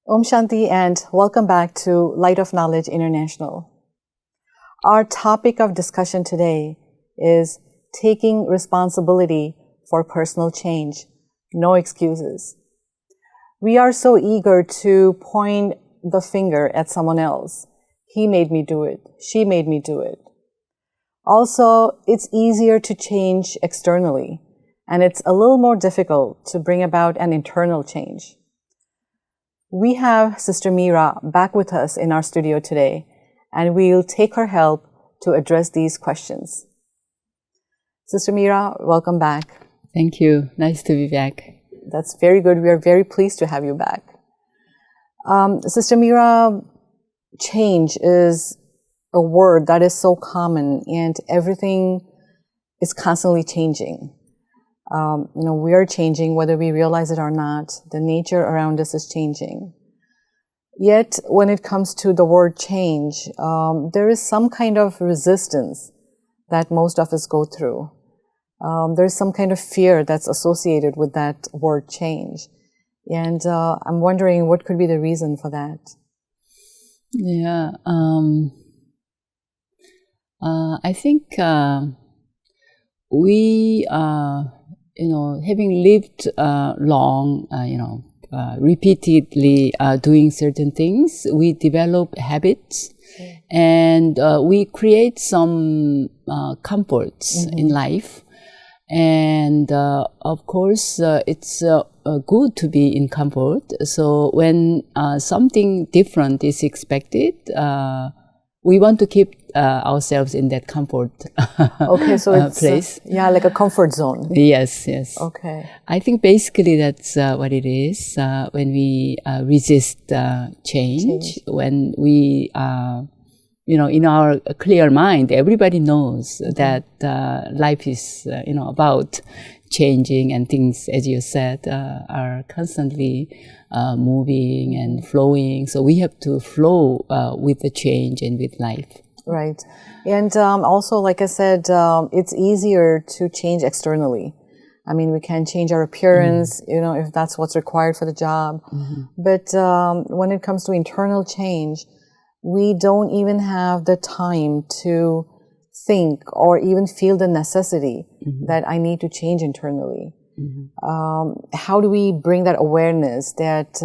Om Shanti and welcome back to Light of Knowledge International. Our topic of discussion today is taking responsibility for personal change, no excuses. We are so eager to point the finger at someone else. He made me do it. She made me do it. Also, it's easier to change externally, and it's a little more difficult to bring about an internal change. We have Sister Meera back with us in our studio today, and we'll take her help to address these questions. Sister Meera, welcome back. Thank you. Nice to be back. That's very good. We are very pleased to have you back. Sister Meera, change is a word that is so common, and everything is constantly changing. We are changing whether we realize it or not. The nature around us is changing. Yet, when it comes to the word change, there is some kind of resistance that most of us go through. There's some kind of fear that's associated with that word change. And I'm wondering what could be the reason for that? Yeah, I think we having lived long, repeatedly doing certain things, we develop habits and we create some comforts in life. And of course, it's good to be in comfort. So when something different is expected, we want to keep ourselves in that comfort so it's place. Like a comfort zone. Yes. Okay. I think basically that's what it is when we resist change. When we, in our clear mind, everybody knows that life is, about changing, and things, as you said, are constantly moving and flowing. So we have to flow with the change and with life. Right. And also, like I said, it's easier to change externally. I mean, we can change our appearance, if that's what's required for the job. But when it comes to internal change, we don't even have the time to think or even feel the necessity that I need to change internally. How do we bring that awareness that,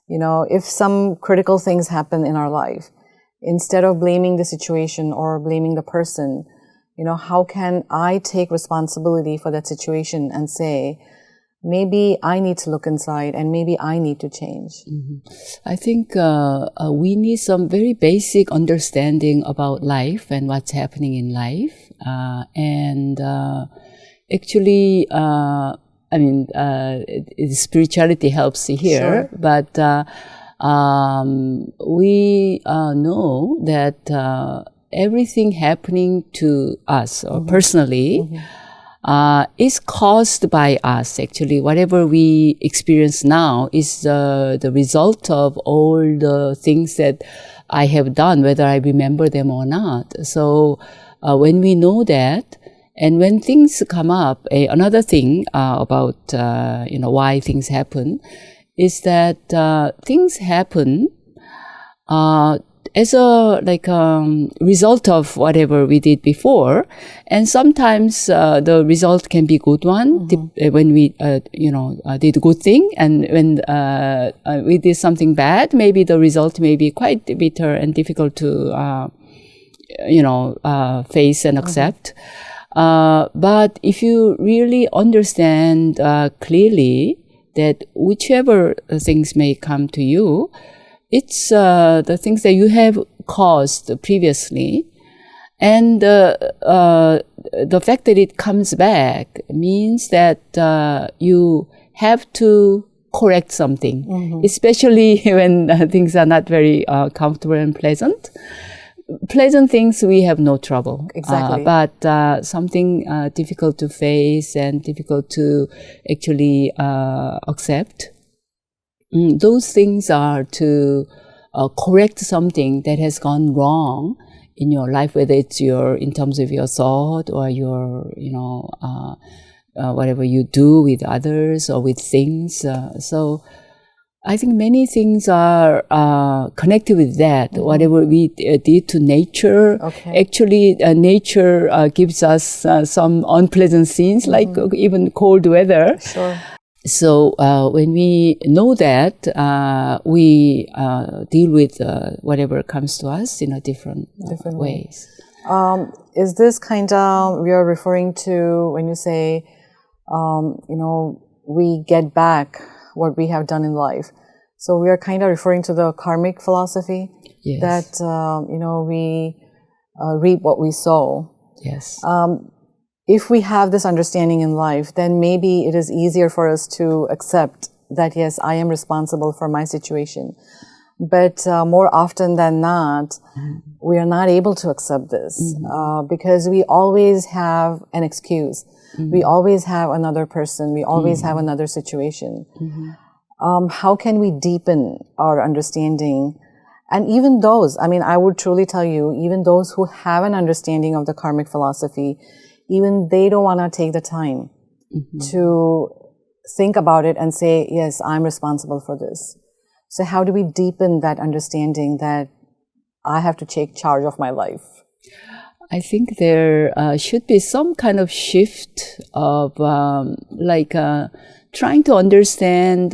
if some critical things happen in our life, instead of blaming the situation or blaming the person, how can I take responsibility for that situation and say, maybe I need to look inside and maybe I need to change? I think we need some very basic understanding about life and what's happening in life. Actually, spirituality helps here, but we know that everything happening to us or personally is caused by us. Actually, whatever we experience now is the result of all the things that I have done, whether I remember them or not. So when we know that, and when things come up, another thing about why things happen is that things happen as a result of whatever we did before, and sometimes the result can be good one when we did a good thing, and when we did something bad, maybe the result may be quite bitter and difficult to face and accept. But if you really understand clearly that whichever things may come to you, it's the things that you have caused previously, and the fact that it comes back means that you have to correct something, especially when things are not very comfortable and pleasant. Pleasant things, we have no trouble. Exactly. But something difficult to face and difficult to actually accept, those things are to correct something that has gone wrong in your life, whether it's in terms of your thought or your, whatever you do with others or with things. So I think many things are connected with that. Whatever we did to nature, actually nature gives us some unpleasant scenes, like even cold weather. Sure. So when we know that, we deal with whatever comes to us in a different ways. Is this kind of, we are referring to when you say, we get back what we have done in life. So we are kind of referring to the karmic philosophy, that, we reap what we sow. Yes. If we have this understanding in life, then maybe it is easier for us to accept that, yes, I am responsible for my situation. But more often than not, we are not able to accept this because we always have an excuse. We always have another person. We always have another situation. How can we deepen our understanding? And even those, I would truly tell you, even those who have an understanding of the karmic philosophy, even they don't want to take the time to think about it and say, yes, I'm responsible for this. So how do we deepen that understanding that I have to take charge of my life? I think there should be some kind of shift of trying to understand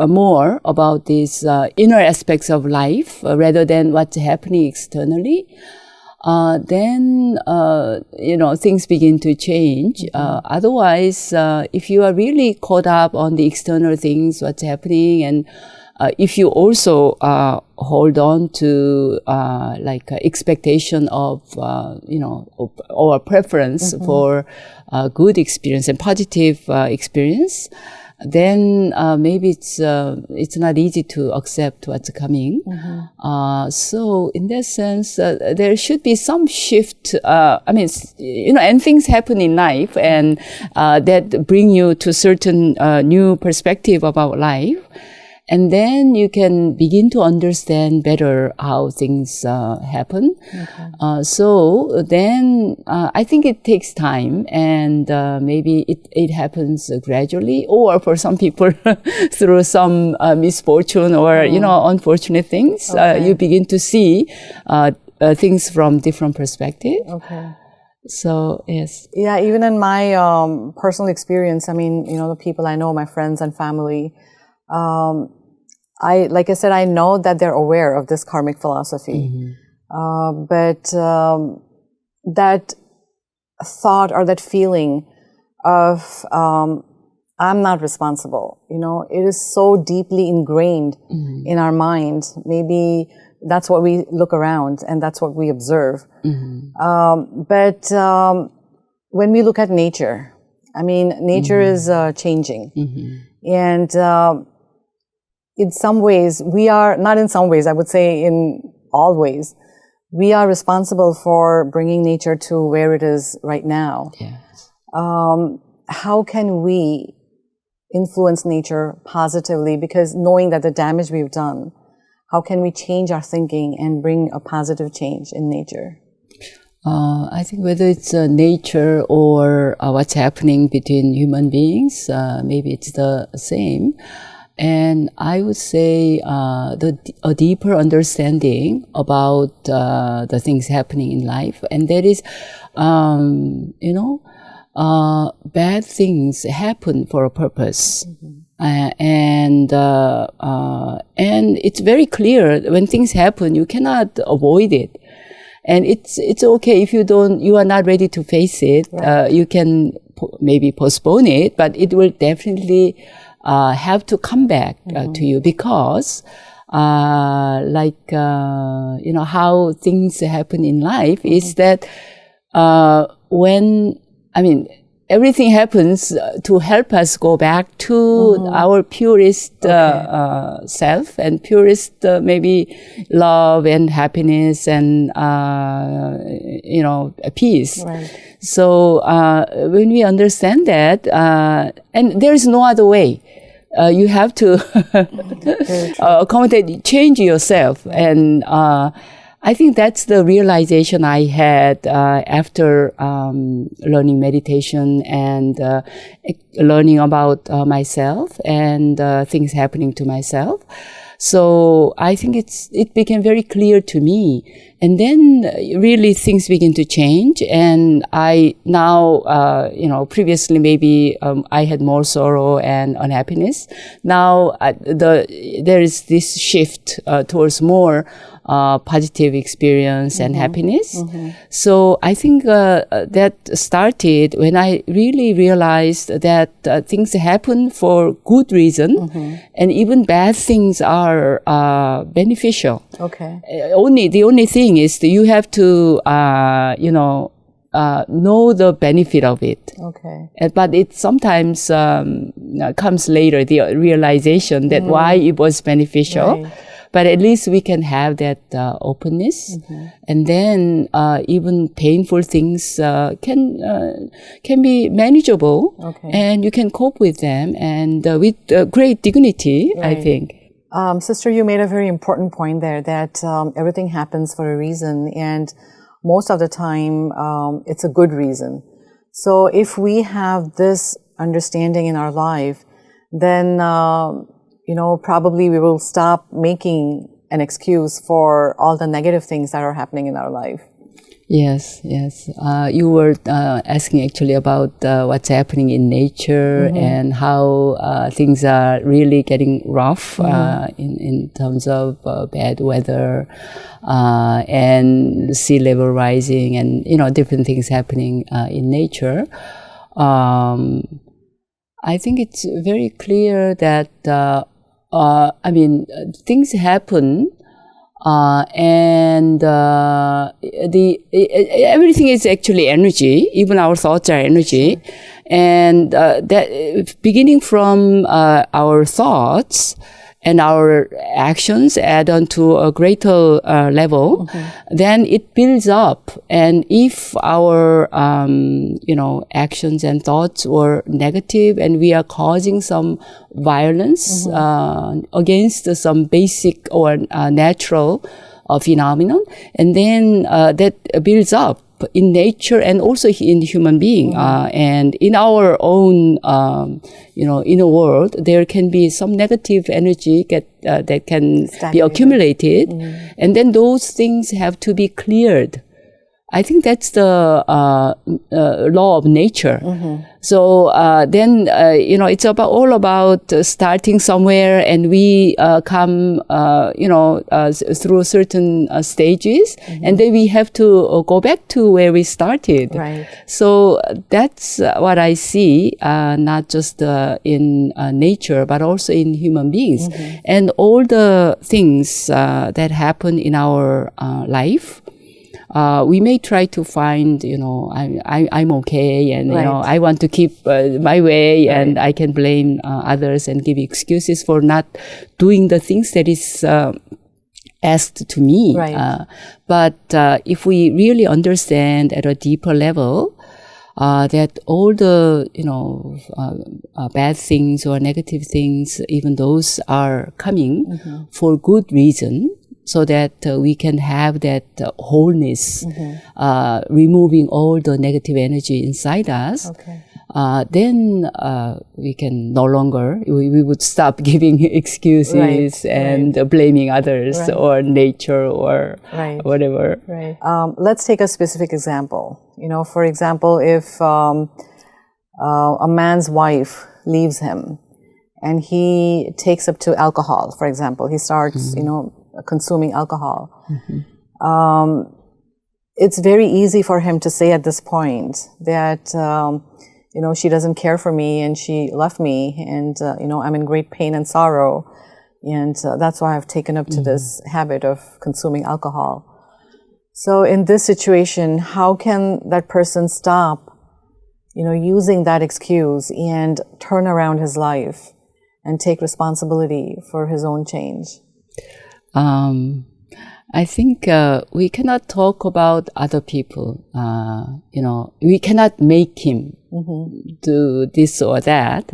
more about these inner aspects of life rather than what's happening externally. Then things begin to change. Otherwise, if you are really caught up on the external things, what's happening, and if you also hold on to expectation of or preference for good experience and positive experience, then maybe it's not easy to accept what's coming. So in that sense, there should be some shift. And things happen in life, and that bring you to certain new perspective about life. And then you can begin to understand better how things happen. So then I think it takes time, and maybe it happens gradually, or for some people through some misfortune or unfortunate things, you begin to see things from different perspective. So yes. Yeah, even in my personal experience, the people I know, my friends and family, like I said, I know that they're aware of this karmic philosophy, but that thought or that feeling of I'm not responsible, it is so deeply ingrained in our mind. Maybe that's what we look around and that's what we observe. But when we look at nature, nature is changing, and in some ways, I would say in all ways, we are responsible for bringing nature to where it is right now. How can we influence nature positively? Because knowing that the damage we've done, how can we change our thinking and bring a positive change in nature? I think whether it's nature or what's happening between human beings, maybe it's the same. And I would say a deeper understanding about the things happening in life, and that is, bad things happen for a purpose, and it's very clear when things happen, you cannot avoid it, and it's okay if you are not ready to face it. You can maybe postpone it, but it will definitely have to come back to you, because how things happen in life is that everything happens to help us go back to our purest self, and purest maybe love and happiness and peace. So when we understand that, and there is no other way, you have to accommodate, change yourself, and I think that's the realization I had after learning meditation and learning about myself and things happening to myself. So I think it became very clear to me. And then really things begin to change. And I now, previously maybe I had more sorrow and unhappiness. Now there is this shift towards more positive experience and happiness. So I think that started when I really realized that things happen for good reason, and even bad things are beneficial. Okay. The only thing is that you have to know the benefit of it. Okay. But it sometimes comes later, the realization that why it was beneficial. Right. But at least we can have that openness, and then even painful things can be manageable, and you can cope with them, and with great dignity. Right. I think. Sister, you made a very important point there that everything happens for a reason, and most of the time it's a good reason. So if we have this understanding in our life, then probably we will stop making an excuse for all the negative things that are happening in our life. Yes. You were asking actually about what's happening in nature and how things are really getting rough in terms of bad weather and sea level rising and different things happening in nature. I think it's very clear that things happen, and everything is actually energy. Even our thoughts are energy, and that beginning from our thoughts and our actions add on to a greater level, then it builds up. And if our actions and thoughts were negative and we are causing some violence against some basic or natural phenomenon, and then that builds up in nature and also in human being, and in our own inner world, there can be some negative energy that can be accumulated, and then those things have to be cleared. I think that's the law of nature. So then it's all about starting somewhere, and we come through certain stages, and then we have to go back to where we started. Right. So that's what I see, not just in nature, but also in human beings, and all the things that happen in our life. We may try to find, I'm okay, and I want to keep my way, and I can blame others and give excuses for not doing the things that is asked to me. Right. But if we really understand at a deeper level that all the bad things or negative things, even those are coming for good reason, so that we can have that wholeness, removing all the negative energy inside us, then we can no longer, we would stop giving excuses and blaming others or nature or whatever. Right. Let's take a specific example. For example, if a man's wife leaves him and he takes up to alcohol, for example, he starts, consuming alcohol. It's very easy for him to say at this point that, she doesn't care for me and she left me, and, I'm in great pain and sorrow, and that's why I've taken up to this habit of consuming alcohol. So in this situation, how can that person stop, using that excuse and turn around his life and take responsibility for his own change? I think we cannot talk about other people. We cannot make him do this or that.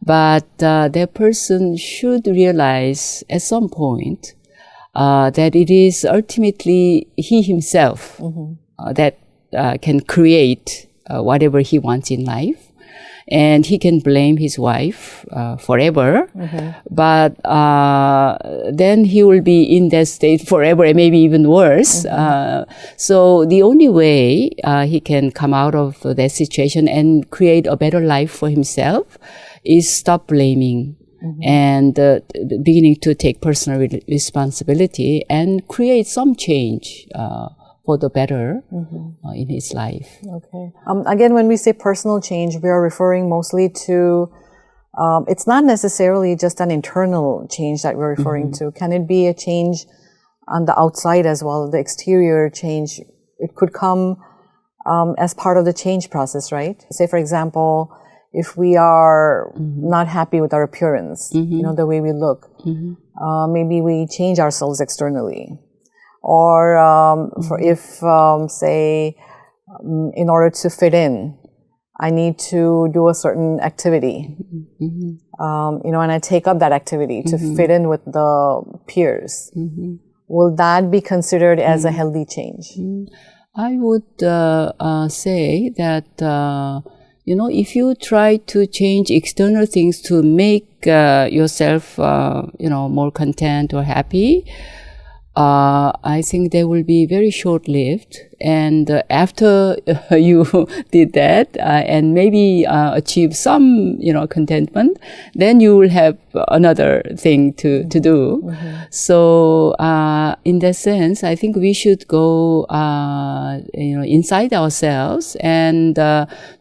But that person should realize at some point that it is ultimately he himself that can create whatever he wants in life. And he can blame his wife forever, but then he will be in that state forever and maybe even worse. So the only way he can come out of that situation and create a better life for himself is stop blaming and beginning to take personal responsibility and create some change for the better in his life. Okay. Again, when we say personal change, we are referring mostly to, it's not necessarily just an internal change that we're referring to. Can it be a change on the outside as well, the exterior change? It could come as part of the change process, right? Say, for example, if we are not happy with our appearance, you know, the way we look, maybe we change ourselves externally. Or say, in order to fit in, I need to do a certain activity, you know, and I take up that activity to fit in with the peers. Will that be considered as a healthy change? I would say that, you know, if you try to change external things to make yourself, you know, more content or happy, I think they will be very short-lived. And after you did that and maybe achieve some, you know, contentment, then you will have another thing to do. So in that sense, I think we should go, you know, inside ourselves and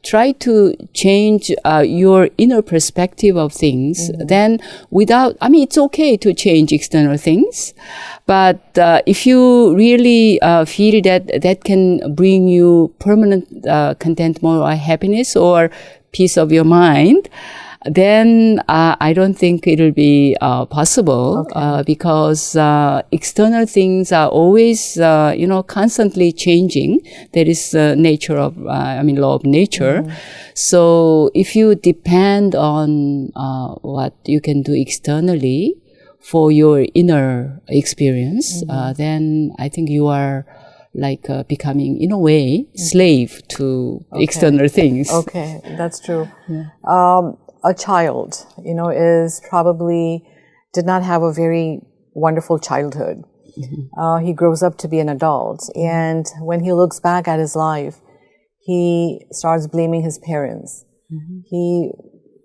try to change your inner perspective of things. Then without, I mean, it's okay to change external things, but if you really feel that that can bring you permanent contentment or happiness or peace of your mind, then I don't think it will be possible because external things are always, you know, constantly changing. That is the nature of, I mean, law of nature. So if you depend on what you can do externally for your inner experience, then I think you are like becoming, in a way, slave to external things. Okay, that's true. A child, you know, is probably did not have a very wonderful childhood. He grows up to be an adult, and when he looks back at his life, he starts blaming his parents.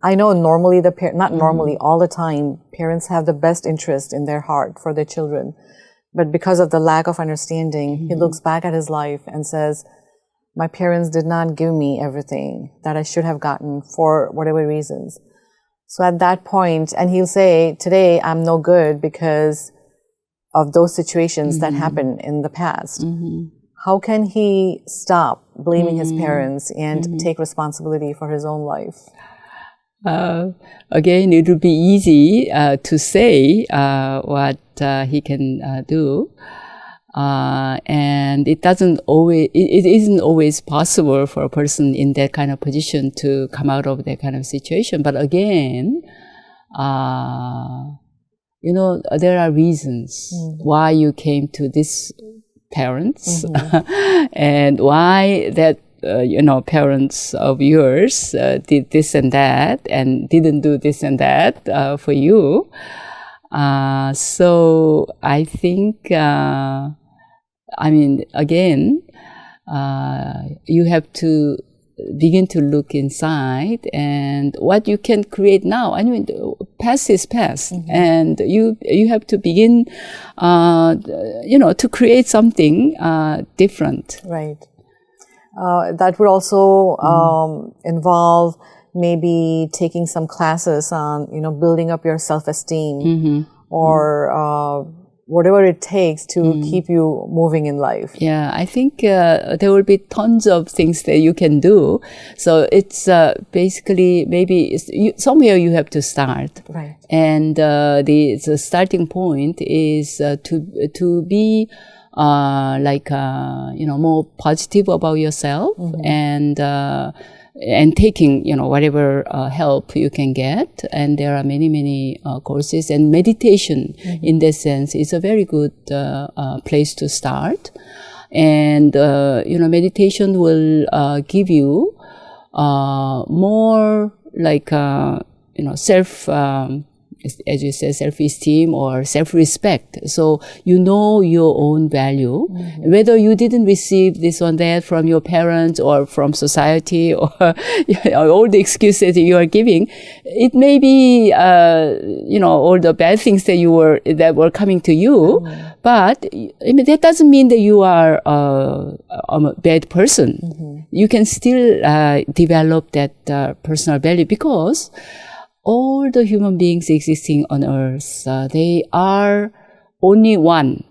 I know normally not normally, all the time, parents have the best interest in their heart for their children. But because of the lack of understanding, he looks back at his life and says, my parents did not give me everything that I should have gotten for whatever reasons. So at that point, and he'll say, today I'm no good because of those situations that happened in the past. How can he stop blaming his parents and take responsibility for his own life? Again, it would be easy to say what he can do, and it isn't always possible for a person in that kind of position to come out of that kind of situation. But again, you know, there are reasons why you came to this parents and why that you know, parents of yours did this and that and didn't do this and that for you. So I think, I mean, again, you have to begin to look inside and what you can create now. I mean, past is past, and you have to begin, you know, to create something different. Right. That would also involve maybe taking some classes on, you know, building up your self-esteem or whatever it takes to keep you moving in life. Yeah, I think there will be tons of things that you can do. So it's basically maybe somewhere you have to start. Right. And the starting point is to be like, you know, more positive about yourself and and taking, whatever help you can get. And there are many courses, and meditation in that sense is a very good place to start. And, meditation will give you more like, self, as you said, self-esteem or self-respect. So you know your own value, whether you didn't receive this or that from your parents or from society or all the excuses you are giving. It may be, all the bad things that were coming to you, but that doesn't mean that you are a bad person. You can still develop that personal value, because all the human beings existing on earth, they are only one.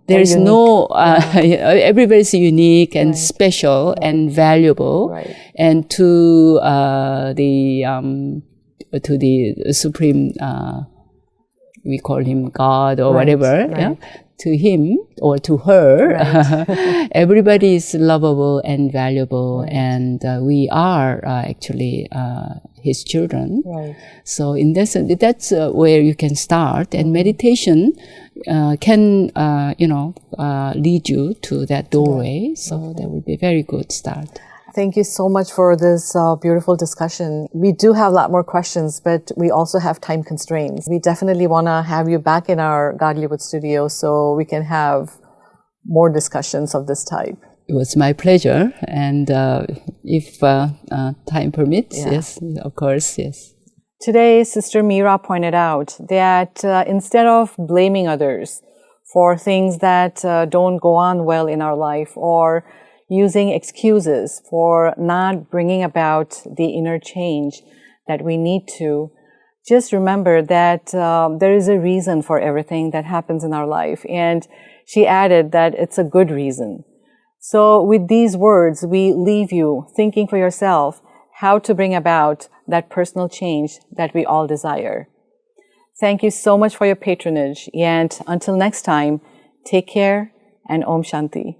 There is no, everybody's unique and special and valuable. And to the supreme, we call him God or whatever, to him or to her, everybody is lovable and valuable, and we are actually his children. So in that sense, that's where you can start, and meditation can lead you to that doorway. So that would be a very good start. Thank you so much for this beautiful discussion. We do have a lot more questions, but we also have time constraints. We definitely want to have you back in our Godlywood studio so we can have more discussions of this type. It was my pleasure. And if time permits, yes, of course, yes. Today, Sister Meera pointed out that instead of blaming others for things that don't go on well in our life, or using excuses for not bringing about the inner change that we need to, just remember that there is a reason for everything that happens in our life. And she added that it's a good reason. So with these words, we leave you thinking for yourself how to bring about that personal change that we all desire. Thank you so much for your patronage. And until next time, take care and Om Shanti.